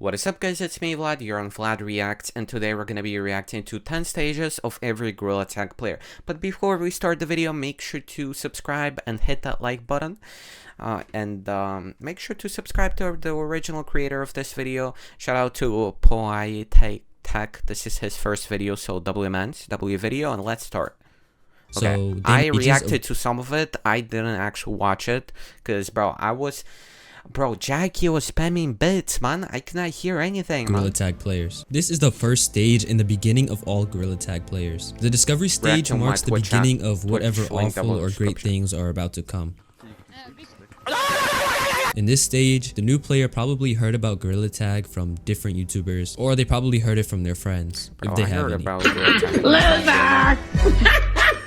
What is up, guys? It's me, Vlad. You're on Vlad Reacts, and today we're going to be reacting to 10 stages of every Gorilla Tag player. But before we start the video, make sure to subscribe and hit that like button. Make sure to subscribe to the original creator of this video. Shout out to Poi Tech. This is his first video, so W video, and let's start. Okay, So I reacted to some of it. I didn't actually watch it, because, Bro, Jackie was spamming bits, man. I cannot hear anything, Gorilla man. Tag players. This is the first stage in the beginning of all Gorilla Tag players. The discovery stage marks the beginning of whatever awful or great things are about to come. In this stage, the new player probably heard about Gorilla Tag from different YouTubers, or they probably heard it from their friends, if they have any.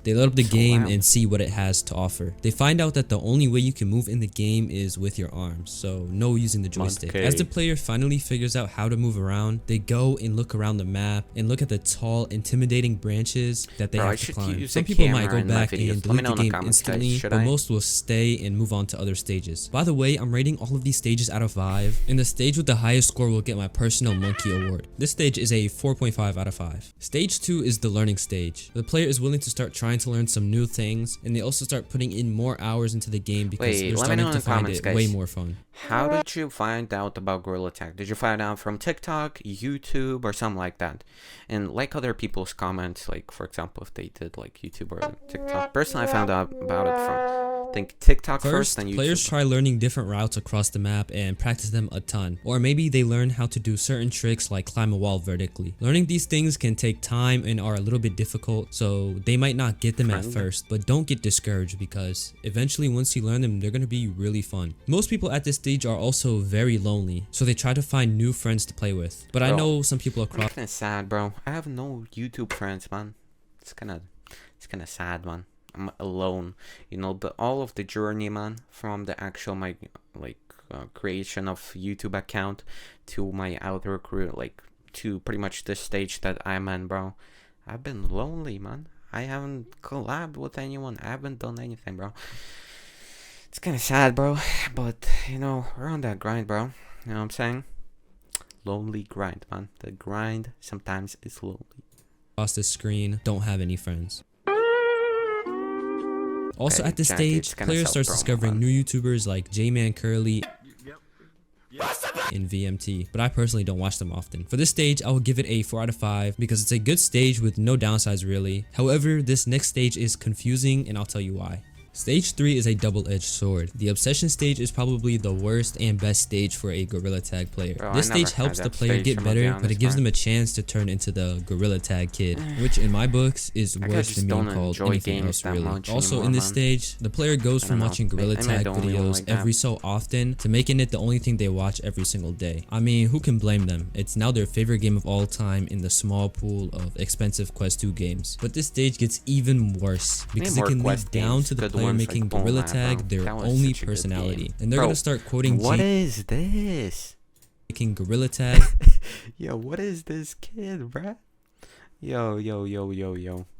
They load up the game and see what it has to offer. They find out that the only way you can move in the game is with your arms, so no using the joystick. As the player finally figures out how to move around, they go and look around the map and look at the tall, intimidating branches that they have to climb. Some people might go back and delete the game instantly, but most will stay and move on to other stages. By the way, I'm rating all of these stages out of 5, and the stage with the highest score will get my personal monkey award. This stage is a 4.5 out of 5. Stage 2 is the learning stage. The player is willing to start trying to learn some new things, and they also start putting in more hours into the game because they're starting to find it way more fun. How did you find out about Gorilla Tag? Did you find out from TikTok, YouTube, or something like that? And like other people's comments, like for example, if they did like YouTube or TikTok. Personally, I found out about it from TikTok first, then YouTube. Players try learning different routes across the map and practice them a ton. Or maybe they learn how to do certain tricks like climb a wall vertically. Learning these things can take time and are a little bit difficult, so they might not get them at first, but don't get discouraged because eventually once you learn them, they're going to be really fun. Most people at this stage are also very lonely, so they try to find new friends to play with. But I know some people across— It's kind of sad, bro. I have no YouTube friends, man. It's kind of sad, man. I'm alone, you know, all of the journey, man, from the actual creation of YouTube account to my outer career, to pretty much this stage that I'm in, bro. I've been lonely, man. I haven't collabed with anyone. I haven't done anything, bro. It's kind of sad, bro, but you know, we're on that grind, bro. You know what I'm saying? Lonely grind, man. The grind sometimes is lonely. Across the screen don't have any friends. Also at this stage, players start discovering new YouTubers like J-Man Curly in VMT, but I personally don't watch them often. For this stage, I will give it a 4 out of 5 because it's a good stage with no downsides really. However, this next stage is confusing and I'll tell you why. Stage 3 is a double-edged sword. The obsession stage is probably the worst and best stage for a Gorilla Tag player. This stage helps the player get better, but it gives them a chance to turn into the Gorilla Tag kid, which in my books is worse than being called anything else really. Also in this stage, the player goes from watching Gorilla Tag videos every so often to making it the only thing they watch every single day. I mean, who can blame them? It's now their favorite game of all time in the small pool of expensive Quest 2 games. But this stage gets even worse because it can lead down to the player making Gorilla Tag their only personality, and they're gonna start quoting what is this? Making Gorilla Tag yo, what is this kid, bruh? Yo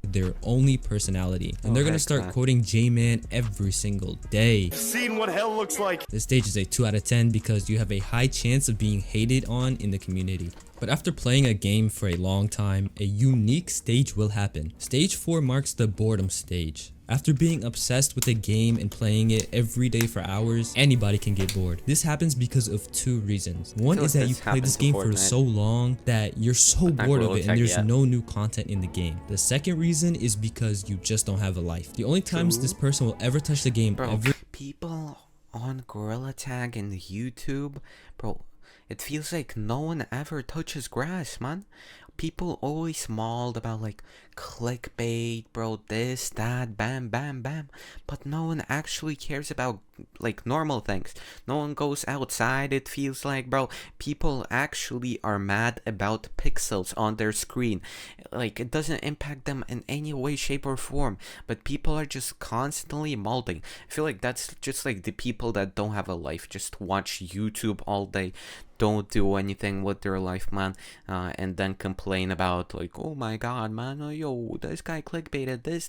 their only personality, and they're gonna start quoting J-Man every single day. Seen what hell looks like. This stage is a 2 out of 10 because you have a high chance of being hated on in the community. But after playing a game for a long time, a unique stage will happen. Stage 4 marks the boredom stage. After being obsessed with a game and playing it every day for hours, anybody can get bored. This happens because of 2 reasons. One is that you play this game for so long that you're so bored of it and there's no new content in the game. The second reason is because you just don't have a life. The only times this person will ever touch the game people on Gorilla Tag and YouTube, bro, it feels like no one ever touches grass, man. People always mauled about clickbait, bro, this, that, bam, bam, bam. But no one actually cares about normal things. No one goes outside, it feels like, bro. People actually are mad about pixels on their screen. It doesn't impact them in any way, shape, or form. But people are just constantly molding. I feel like that's just the people that don't have a life, just watch YouTube all day. don't do anything with their life, man, and then complain about like, oh my god, man, oh, yo, this guy clickbaited this,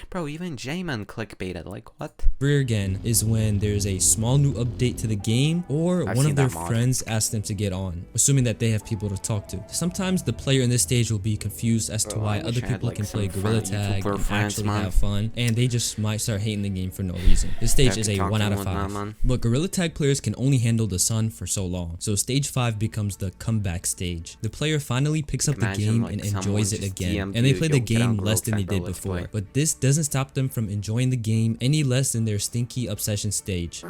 bro. Even J-Man clickbaited. Like, what? Career again is when there's a small new update to the game, or one of their friends asks them to get on, assuming that they have people to talk to. Sometimes the player in this stage will be confused as to why other people can play gorilla tag and actually have fun, and they just might start hating the game for no reason. This stage is a 1 out of 5. But gorilla tag players can only handle the sun for so long, so stage 5 becomes the comeback stage. The player finally picks up the game and enjoys it again, and they play the game less than they did before. But this doesn't stop them from enjoying the game any less than their stinky obsession stage.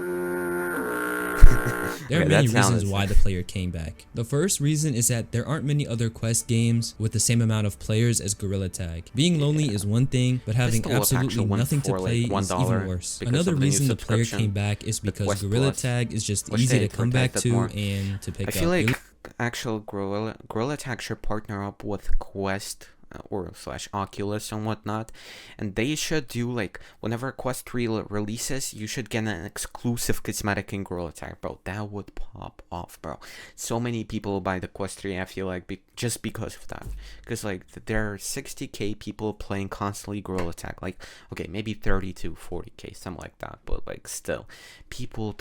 There are many reasons why the player came back. The first reason is that there aren't many other quest games with the same amount of players as gorilla tag. Being lonely is one thing, but having absolutely nothing to play is even worse. Another reason the player came back is because gorilla tag is just easy to come back to and to pick up. I feel like actual gorilla tag should partner up with Quest or / Oculus and whatnot, and they should do like whenever Quest 3 releases, you should get an exclusive cosmetic in gorilla tag, bro. That would pop off, bro. So many people buy the Quest 3, I feel like, just because of that, because like there are 60k people playing constantly gorilla tag. Like, okay, maybe 30 to 40k, something like that, but like still people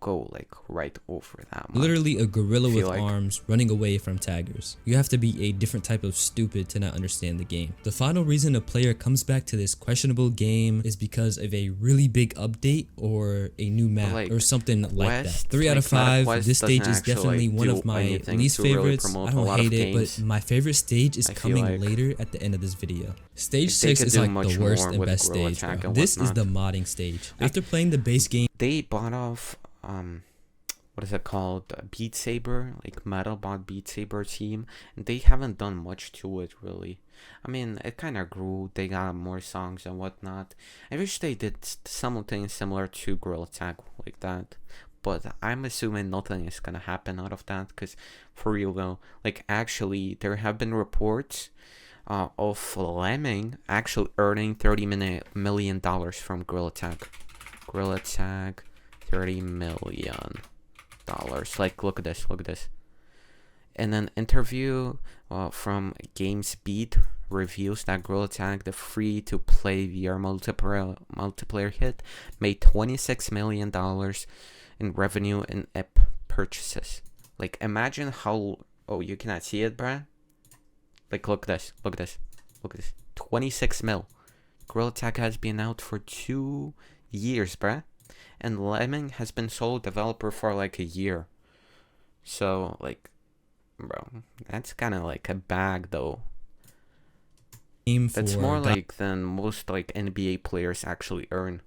go like right over that, man. Literally a gorilla with arms running away from taggers. You have to be a different type of stupid to not understand the game. The final reason a player comes back to this questionable game is because of a really big update or a new map, like, or something like that. 3 out of 5. This stage is definitely one of my least favorites. I don't hate it, but my favorite stage is coming later at the end of this video. Stage 6 is like the worst and best stage, bro. This is the modding stage. After playing the base game, they bought off what is it called, Beat Saber, like Metal bought Beat Saber team, and they haven't done much to it really. I mean, it kind of grew, they got more songs and whatnot. I wish they did something similar to Gorilla Tag like that, but I'm assuming nothing is gonna happen out of that, because for real though, like actually there have been reports of Lemming actually earning $30 million from Gorilla Tag. Gorilla Tag, $30 million. Like, look at this. And an interview from GamesBeat reveals that Gorilla Tag, the free-to-play VR multiplayer hit, made $26 million in revenue in app purchases. Like, imagine how... Oh, you cannot see it, bruh? Like, look at this. 26 mil. Gorilla Tag has been out for 2 years, bruh. And Lemming has been sole developer for like a year. So, like, bro, that's kind of like a bag though. That's more like than most like NBA players actually earn.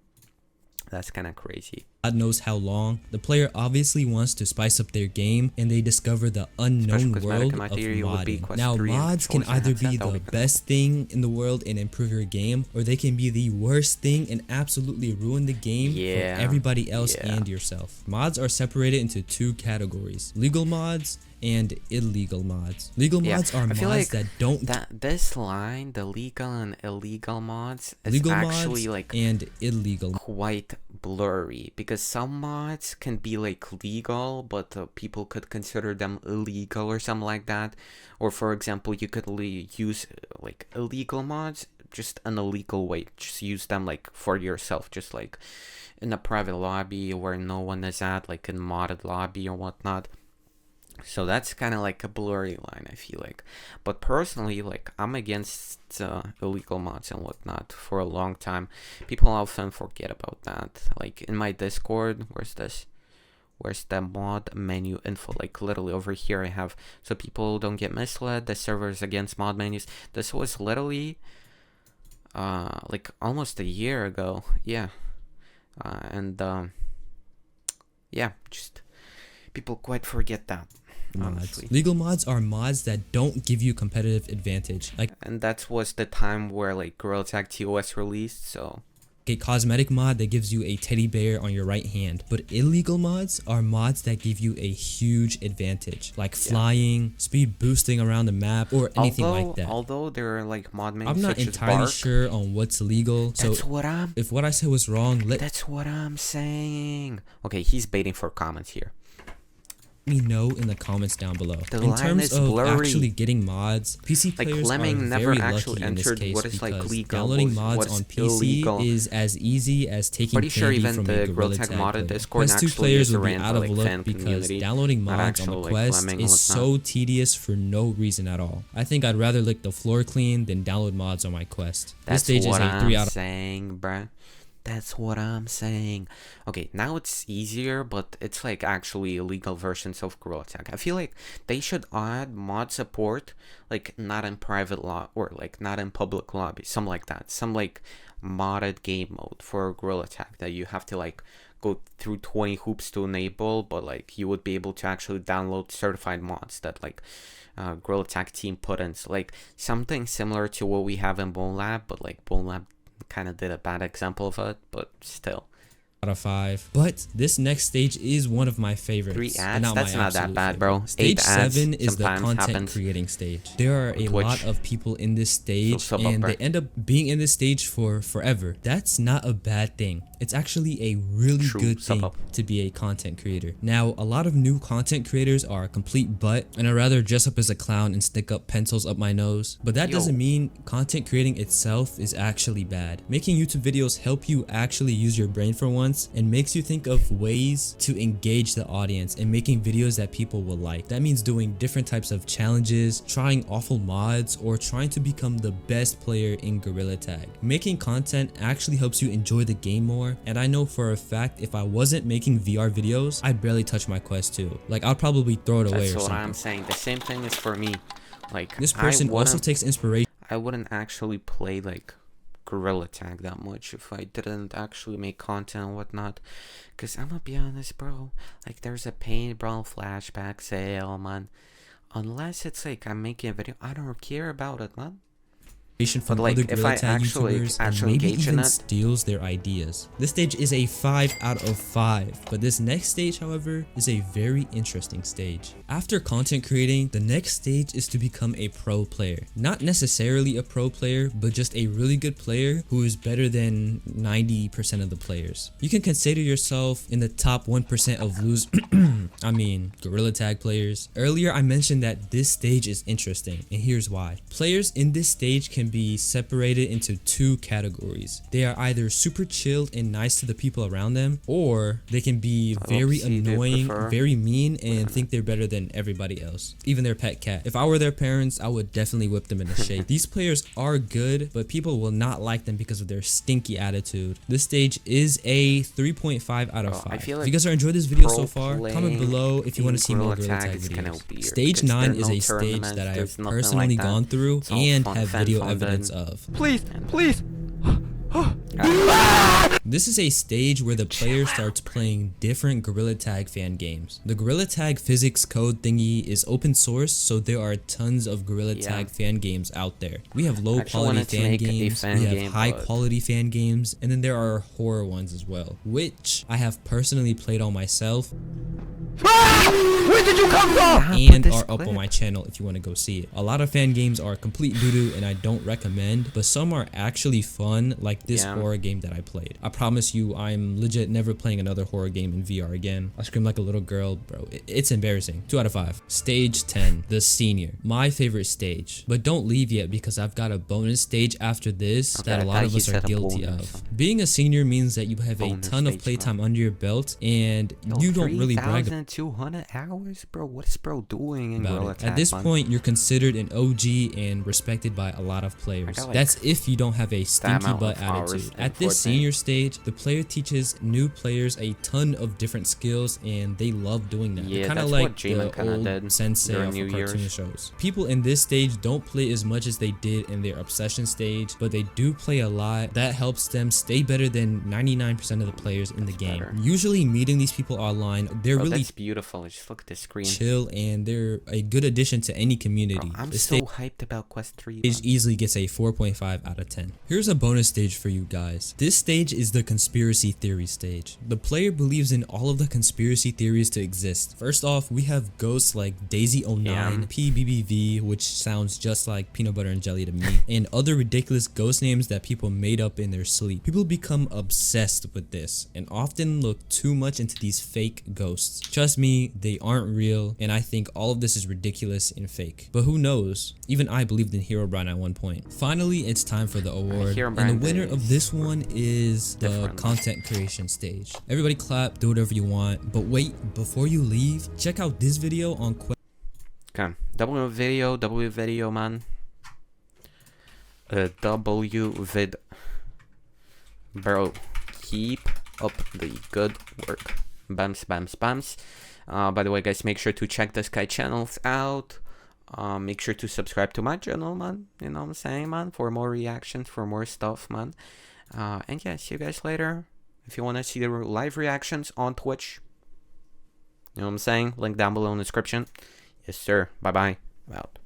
That's kind of crazy. God knows how long. The player obviously wants to spice up their game, and they discover the unknown world of modding. Now, mods can either be the best thing in the world and improve your game, or they can be the worst thing and absolutely ruin the game for everybody else and yourself. Mods are separated into 2 categories: legal mods and illegal mods. Legal mods are mods that don't... This line, the legal and illegal mods, is legal actually mods like and illegal quite blurry, because some mods can be like legal, but people could consider them illegal or something like that. Or for example, you could use like illegal mods just in a legal way. Just use them like for yourself, just like in a private lobby where no one is at, like in modded lobby or whatnot. So that's kind of like a blurry line, I feel like. But personally, like, I'm against illegal mods and whatnot for a long time. People often forget about that. Like, in my Discord, where's the mod menu info? Like, literally over here I have, so people don't get misled, the server's against mod menus. This was literally like almost a year ago. Yeah. Just people quite forget that. Honestly. Legal mods are mods that don't give you competitive advantage. And that was the time where like Gorilla Tag TOS released, so... A cosmetic mod that gives you a teddy bear on your right hand. But illegal mods are mods that give you a huge advantage, like flying, speed boosting around the map, or anything like that. Although there are like mod menus, I'm not entirely sure on what's legal, so if what I said was wrong, that's what I'm saying. Okay, he's baiting for comments here. me know in the comments down below. The In line terms is of blurry. actually getting mods, PC Like players are Lemming never very actually lucky in this entered case what is because like legal, downloading mods what's on PC illegal. is as easy as taking Pretty sure candy even from the a Gorilla Tag Tag modded player. Discord Quest 2 actually players is would be ran out by, of like, luck fan because community, downloading not mods on actual, the like, Quest Lemming is and whatnot. so tedious for no reason at all. I think I'd rather lick the floor clean than download mods on my Quest. This That's stage is what a 3 I'm out of saying, bruh. That's what I'm saying. Okay, now it's easier, but it's like actually illegal versions of Gorilla Tag. I feel like they should add mod support, like not in private or like not in public lobby, something like that. Some like modded game mode for Gorilla Tag that you have to like go through 20 hoops to enable, but like you would be able to actually download certified mods that like Gorilla Tag team put in. So like something similar to what we have in Bone Lab, but like Bone Lab kind of did a bad example of it, but still. out of 5. But this next stage is one of my favorites. 3 and ads? That's my not that absolute bad, favorite. bro. Stage 8 ads 7 is the sometimes content happens. creating stage. There are a Twitch. lot of people in this stage So sub up, and bro. they end up being in this stage for forever. That's not a bad thing. It's actually a really True, good sub thing up. to be a content creator. Now, a lot of new content creators are a complete butt, and I'd rather dress up as a clown and stick up pencils up my nose. But that doesn't mean content creating itself is actually bad. Making YouTube videos help you actually use your brain for once and makes you think of ways to engage the audience and making videos that people will like. That means doing different types of challenges, trying awful mods, or trying to become the best player in Gorilla Tag. Making content actually helps you enjoy the game more, and I know for a fact if I wasn't making VR videos, I'd barely touch my Quest 2. Like, I'd probably throw it away That's or what something. I'm saying. The same thing is for me. Like This person also takes inspiration I wouldn't actually play like Gorilla Tag that much if I didn't actually make content and whatnot. Cause I'm gonna be honest, bro. Like there's a paintball flashback sale, man. Unless it's like I'm making a video, I don't care about it, man. from like, other if Gorilla I Tag actually YouTubers and maybe engage in even it- steals their ideas. This stage is a 5 out of 5, but this next stage, however, is a very interesting stage. After content creating, the next stage is to become a pro player. Not necessarily a pro player, but just a really good player who is better than 90% of the players. You can consider yourself in the top 1% of Gorilla Tag players. Earlier, I mentioned that this stage is interesting, and here's why. Players in this stage can be separated into 2 categories. They are either super chilled and nice to the people around them, or they can be very annoying, very mean, and think they're better than everybody else, even their pet cat. If I were their parents, I would definitely whip them into shape. These players are good, but people will not like them because of their stinky attitude. This stage is a 3.5 out of 5. I feel If like you guys are enjoying this video so pro far, comment playing below if you want to see more Gorilla Gorilla Tag Tag is kinda videos. weird Stage because 9 there is are a no stage tournaments, that I have there's nothing personally like that. gone through It's all and fun, have fan video funded. evidence of. Please, please. This is a stage where the player starts playing different Gorilla Tag fan games. The Gorilla Tag physics code thingy is open source, so there are tons of Gorilla Tag fan games out there. We have low quality fan games, we have high quality fan games, and then there are horror ones as well, which I have personally played on myself. Where did you come from? And are up on my channel if you want to go see it. A lot of fan games are complete doo-doo and I don't recommend, but some are actually fun, like this horror game that I played. I promise you I'm legit never playing another horror game in VR again. I scream like a little girl, bro. It's embarrassing. 2 out of 5. Stage 10, the senior. My favorite stage. But don't leave yet because I've got a bonus stage after this that a lot of us are guilty of. Being a senior means that you have a ton of playtime under your belt and you don't really brag about 200 hours, bro. What is bro doing in Gorilla Tag? At this point, you're considered an OG and respected by a lot of players. That's if you don't have a stinky butt attitude. At this senior stage, the player teaches new players a ton of different skills, and they love doing that. Yeah, kind of like the old sensei of cartoon shows. People in this stage don't play as much as they did in their obsession stage, but they do play a lot. That helps them stay better than 99% of the players in the game. Usually, meeting these people online, they're really beautiful. Just look at the screen. Chill, and they're a good addition to any community. Bro, I'm so hyped about Quest 3. Stage easily gets a 4.5 out of 10. Here's a bonus stage for you guys. This stage is the conspiracy theory stage. The player believes in all of the conspiracy theories to exist. First off, we have ghosts like Daisy09, PBBV, which sounds just like peanut butter and jelly to me, and other ridiculous ghost names that people made up in their sleep. People become obsessed with this and often look too much into these fake ghosts. Trust me, they aren't real. real, and I think all of this is ridiculous and fake. But who knows? Even I believed in Herobrine at one point. Finally, it's time for the award, and the winner of this one is the content creation stage. Everybody clap, do whatever you want, but wait, before you leave, check out this video on okay, W video, man. Bro, keep up the good work. Bams, bams, bams. By the way, guys, make sure to check this guy channels out. Make sure to subscribe to my channel, man. You know what I'm saying, man? For more reactions, for more stuff, man. And yeah, see you guys later. If you want to see the live reactions on Twitch, you know what I'm saying? Link down below in the description. Yes, sir. Bye-bye. Out.